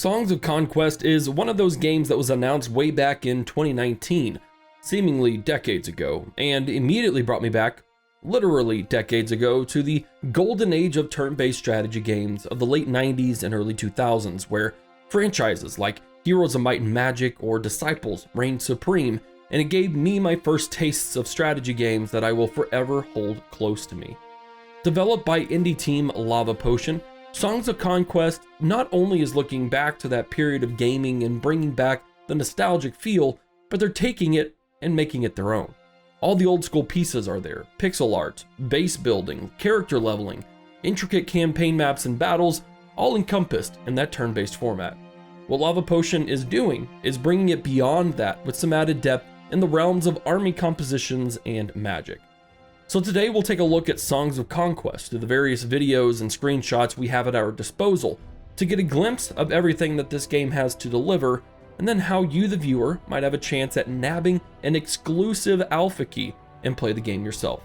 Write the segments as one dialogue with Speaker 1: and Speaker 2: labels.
Speaker 1: Songs of Conquest is one of those games that was announced way back in 2019, seemingly decades ago, and immediately brought me back, literally decades ago, to the golden age of turn-based strategy games of the late 90s and early 2000s, where franchises like Heroes of Might and Magic or Disciples reigned supreme, and it gave me my first tastes of strategy games that I will forever hold close to me. Developed by indie team Lava Potion, Songs of Conquest not only is looking back to that period of gaming and bringing back the nostalgic feel, but they're taking it and making it their own. All the old school pieces are there: pixel art, base building, character leveling, intricate campaign maps and battles, all encompassed in that turn-based format. What Lava Potion is doing is bringing it beyond that with some added depth in the realms of army compositions and magic. So today we'll take a look at Songs of Conquest through the various videos and screenshots we have at our disposal to get a glimpse of everything that this game has to deliver, and then how you, the viewer, might have a chance at nabbing an exclusive alpha key and play the game yourself.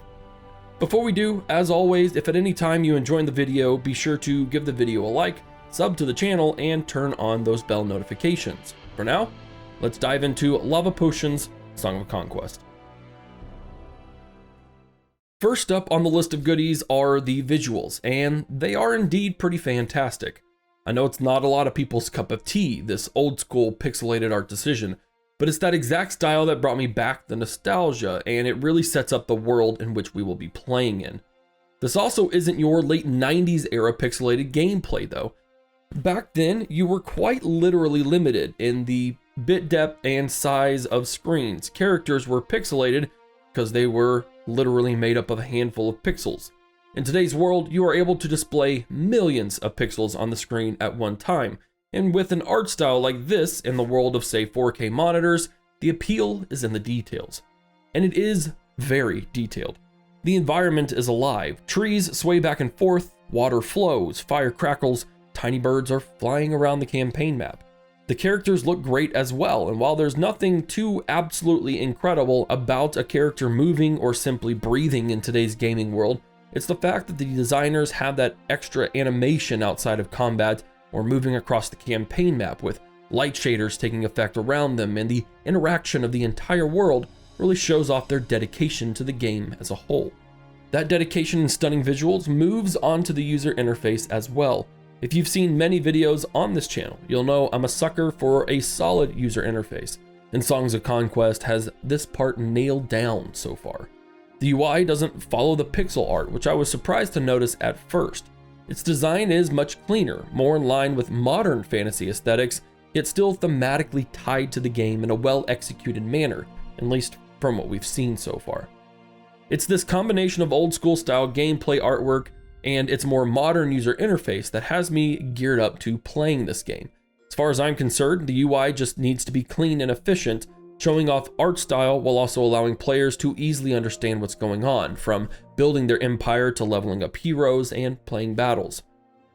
Speaker 1: Before we do, as always, if at any time you enjoy the video, be sure to give the video a like, sub to the channel, and turn on those bell notifications. For now, let's dive into Lava Potion's Song of Conquest. First up on the list of goodies are the visuals, and they are indeed pretty fantastic. I know it's not a lot of people's cup of tea, this old school pixelated art decision, but it's that exact style that brought me back the nostalgia, and it really sets up the world in which we will be playing in. This also isn't your late 90s era pixelated gameplay though. Back then, you were quite literally limited in the bit depth and size of screens. Characters were pixelated because they were literally made up of a handful of pixels. In today's world, you are able to display millions of pixels on the screen at one time, and with an art style like this in the world of, say, 4K monitors, the appeal is in the details. And it is very detailed. The environment is alive. Trees sway back and forth, water flows, fire crackles, tiny birds are flying around the campaign map. The characters look great as well, and while there's nothing too absolutely incredible about a character moving or simply breathing in today's gaming world, it's the fact that the designers have that extra animation outside of combat or moving across the campaign map, with light shaders taking effect around them, and the interaction of the entire world really shows off their dedication to the game as a whole. That dedication and stunning visuals moves onto the user interface as well. If you've seen many videos on this channel, you'll know I'm a sucker for a solid user interface, and Songs of Conquest has this part nailed down so far. The UI doesn't follow the pixel art, which I was surprised to notice at first. Its design is much cleaner, more in line with modern fantasy aesthetics, yet still thematically tied to the game in a well-executed manner, at least from what we've seen so far. It's this combination of old school style gameplay artwork and its more modern user interface that has me geared up to playing this game. As far as I'm concerned, the UI just needs to be clean and efficient, showing off art style while also allowing players to easily understand what's going on, from building their empire to leveling up heroes and playing battles.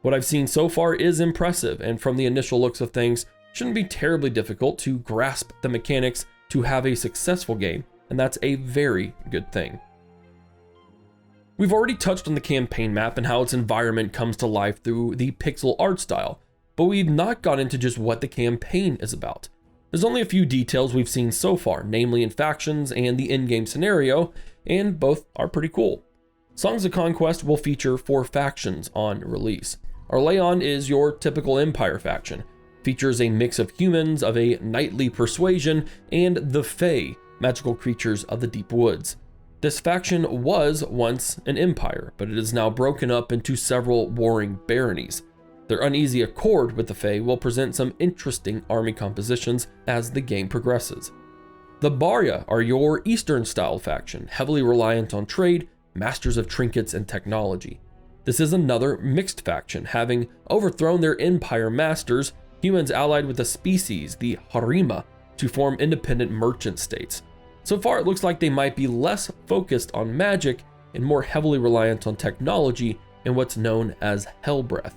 Speaker 1: What I've seen so far is impressive, and from the initial looks of things, shouldn't be terribly difficult to grasp the mechanics to have a successful game, and that's a very good thing. We've already touched on the campaign map and how its environment comes to life through the pixel art style, but we've not gone into just what the campaign is about. There's only a few details we've seen so far, namely in factions and the in-game scenario, and both are pretty cool. Songs of Conquest will feature 4 factions on release. Arleon is your typical Empire faction, features a mix of humans of a knightly persuasion and the Fae, magical creatures of the deep woods. This faction was once an empire, but it is now broken up into several warring baronies. Their uneasy accord with the Fae will present some interesting army compositions as the game progresses. The Barya are your Eastern-style faction, heavily reliant on trade, masters of trinkets and technology. This is another mixed faction, having overthrown their empire masters, humans allied with a species, the Harima, to form independent merchant states. So far, it looks like they might be less focused on magic and more heavily reliant on technology in what's known as Hellbreath.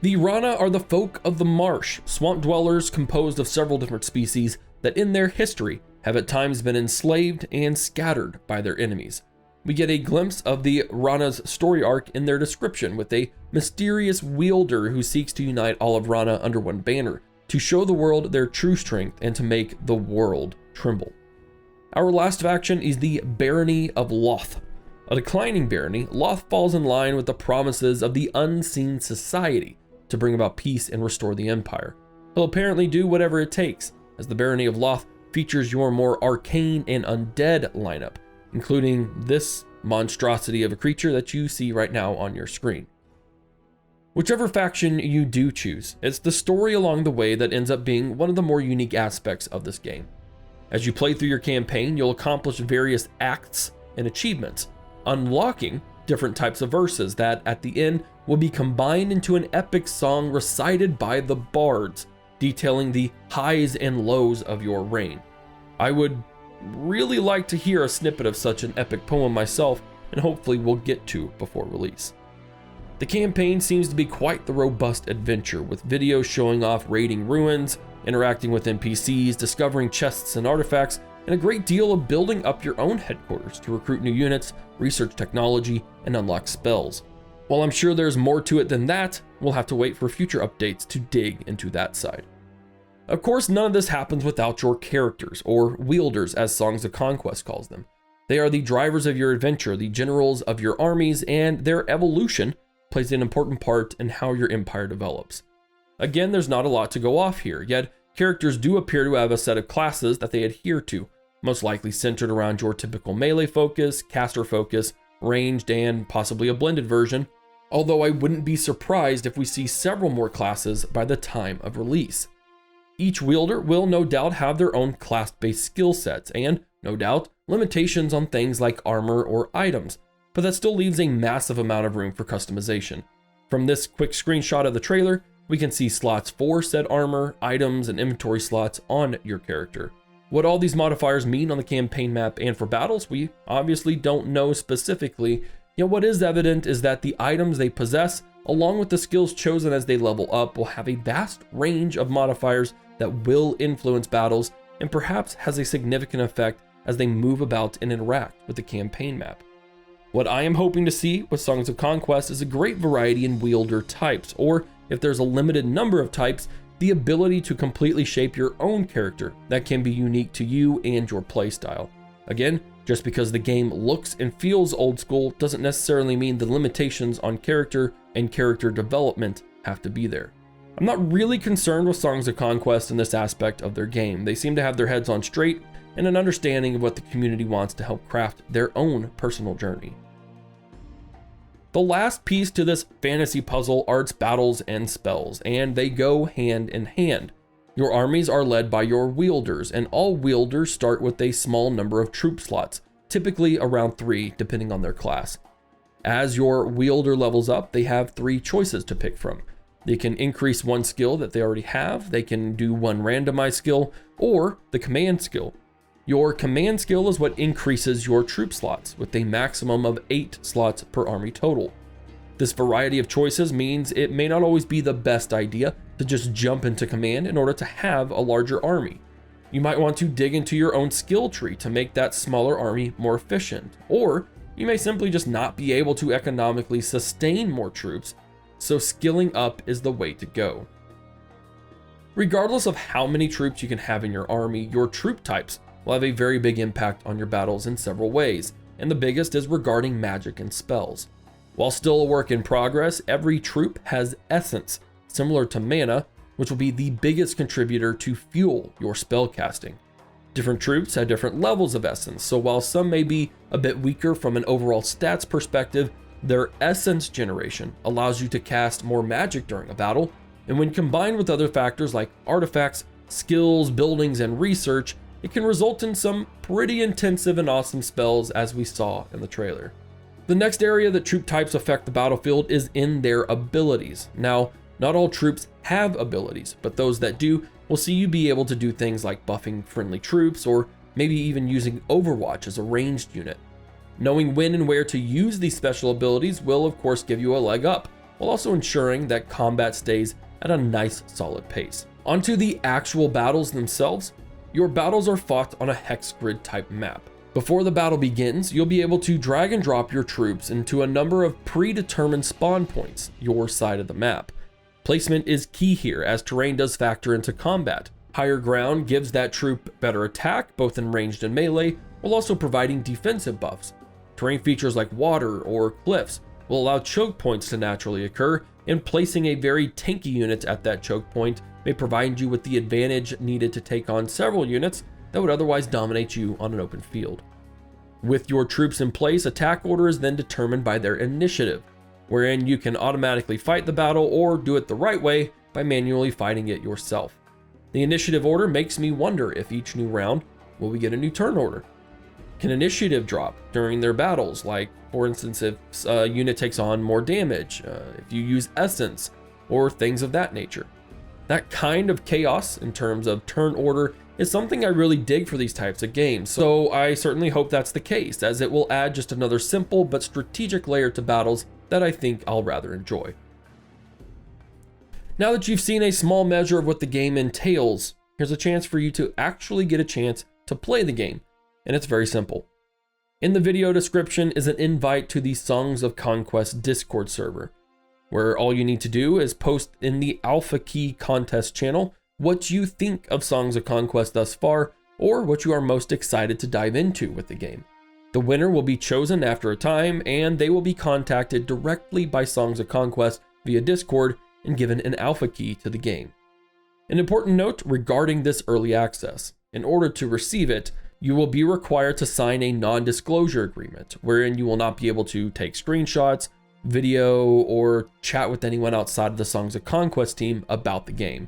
Speaker 1: The Rana are the folk of the marsh, swamp dwellers composed of several different species that in their history have at times been enslaved and scattered by their enemies. We get a glimpse of the Rana's story arc in their description, with a mysterious wielder who seeks to unite all of Rana under one banner, to show the world their true strength and to make the world tremble. Our last faction is the Barony of Loth. A declining barony, Loth falls in line with the promises of the Unseen Society to bring about peace and restore the Empire. He'll apparently do whatever it takes, as the Barony of Loth features your more arcane and undead lineup, including this monstrosity of a creature that you see right now on your screen. Whichever faction you do choose, it's the story along the way that ends up being one of the more unique aspects of this game. As you play through your campaign, you'll accomplish various acts and achievements, unlocking different types of verses that at the end will be combined into an epic song recited by the bards, detailing the highs and lows of your reign. I would really like to hear a snippet of such an epic poem myself, and hopefully we'll get to before release. The campaign seems to be quite the robust adventure, with videos showing off raiding ruins, interacting with NPCs, discovering chests and artifacts, and a great deal of building up your own headquarters to recruit new units, research technology, and unlock spells. While I'm sure there's more to it than that, we'll have to wait for future updates to dig into that side. Of course, none of this happens without your characters, or wielders as Songs of Conquest calls them. They are the drivers of your adventure, the generals of your armies, and their evolution plays an important part in how your empire develops. Again, there's not a lot to go off here, yet characters do appear to have a set of classes that they adhere to, most likely centered around your typical melee focus, caster focus, ranged, and possibly a blended version, although I wouldn't be surprised if we see several more classes by the time of release. Each wielder will no doubt have their own class-based skill sets and, no doubt, limitations on things like armor or items, but that still leaves a massive amount of room for customization. From this quick screenshot of the trailer, we can see slots for said armor, items, and inventory slots on your character. What all these modifiers mean on the campaign map and for battles, we obviously don't know specifically, yet what is evident is that the items they possess, along with the skills chosen as they level up, will have a vast range of modifiers that will influence battles and perhaps has a significant effect as they move about and interact with the campaign map. What I am hoping to see with Songs of Conquest is a great variety in wielder types, or if there's a limited number of types, the ability to completely shape your own character that can be unique to you and your playstyle. Again, just because the game looks and feels old school doesn't necessarily mean the limitations on character and character development have to be there. I'm not really concerned with Songs of Conquest in this aspect of their game. They seem to have their heads on straight and an understanding of what the community wants to help craft their own personal journey. The last piece to this fantasy puzzle are its battles and spells, and they go hand in hand. Your armies are led by your wielders, and all wielders start with a small number of troop slots, typically around 3 depending on their class. As your wielder levels up, they have 3 choices to pick from. They can increase one skill that they already have, they can do one randomized skill, or the command skill. Your command skill is what increases your troop slots, with a maximum of 8 slots per army total. This variety of choices means it may not always be the best idea to just jump into command in order to have a larger army. You might want to dig into your own skill tree to make that smaller army more efficient, or you may simply just not be able to economically sustain more troops, so skilling up is the way to go. Regardless of how many troops you can have in your army, your troop types will have a very big impact on your battles in several ways, and the biggest is regarding magic and spells. While still a work in progress, every troop has essence, similar to mana, which will be the biggest contributor to fuel your spell casting. Different troops have different levels of essence, so while some may be a bit weaker from an overall stats perspective, their essence generation allows you to cast more magic during a battle, and when combined with other factors like artifacts, skills, buildings, and research, it can result in some pretty intensive and awesome spells as we saw in the trailer. The next area that troop types affect the battlefield is in their abilities. Now, not all troops have abilities, but those that do will see you be able to do things like buffing friendly troops or maybe even using Overwatch as a ranged unit. Knowing when and where to use these special abilities will of course give you a leg up, while also ensuring that combat stays at a nice solid pace. Onto the actual battles themselves. Your battles are fought on a hex grid type map. Before the battle begins, you'll be able to drag and drop your troops into a number of predetermined spawn points, your side of the map. Placement is key here, as terrain does factor into combat. Higher ground gives that troop better attack, both in ranged and melee, while also providing defensive buffs. Terrain features like water or cliffs will allow choke points to naturally occur, and placing a very tanky unit at that choke point may provide you with the advantage needed to take on several units that would otherwise dominate you on an open field. With your troops in place, attack order is then determined by their initiative, wherein you can automatically fight the battle or do it the right way by manually fighting it yourself. The initiative order makes me wonder if each new round will we get a new turn order. Can initiative drop during their battles, like for instance if a unit takes on more damage, if you use essence, or things of that nature. That kind of chaos in terms of turn order is something I really dig for these types of games, so I certainly hope that's the case, as it will add just another simple but strategic layer to battles that I think I'll rather enjoy. Now that you've seen a small measure of what the game entails, here's a chance for you to actually get a chance to play the game, and it's very simple. In the video description is an invite to the Songs of Conquest Discord server, where all you need to do is post in the Alpha Key contest channel what you think of Songs of Conquest thus far, or what you are most excited to dive into with the game. The winner will be chosen after a time, and they will be contacted directly by Songs of Conquest via Discord and given an alpha key to the game. An important note regarding this early access: in order to receive it, you will be required to sign a non-disclosure agreement, wherein you will not be able to take screenshots, video, or chat with anyone outside of the Songs of Conquest team about the game.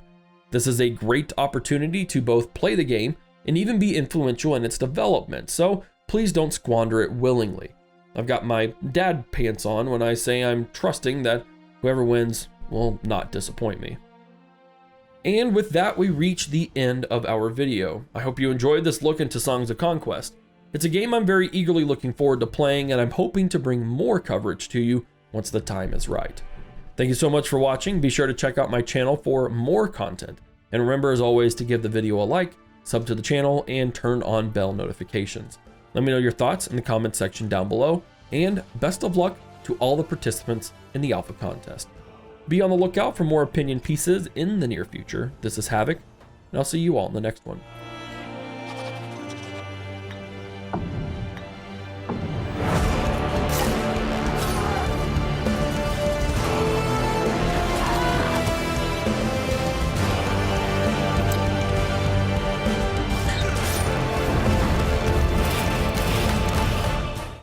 Speaker 1: This is a great opportunity to both play the game and even be influential in its development, so please don't squander it willingly. I've got my dad pants on when I say I'm trusting that whoever wins will not disappoint me. And with that, we reach the end of our video. I hope you enjoyed this look into Songs of Conquest. It's a game I'm very eagerly looking forward to playing, and I'm hoping to bring more coverage to you once the time is right. Thank you so much for watching. Be sure to check out my channel for more content. And remember, as always, to give the video a like, sub to the channel, and turn on bell notifications. Let me know your thoughts in the comment section down below, and best of luck to all the participants in the Alpha contest. Be on the lookout for more opinion pieces in the near future. This is Havoc, and I'll see you all in the next one.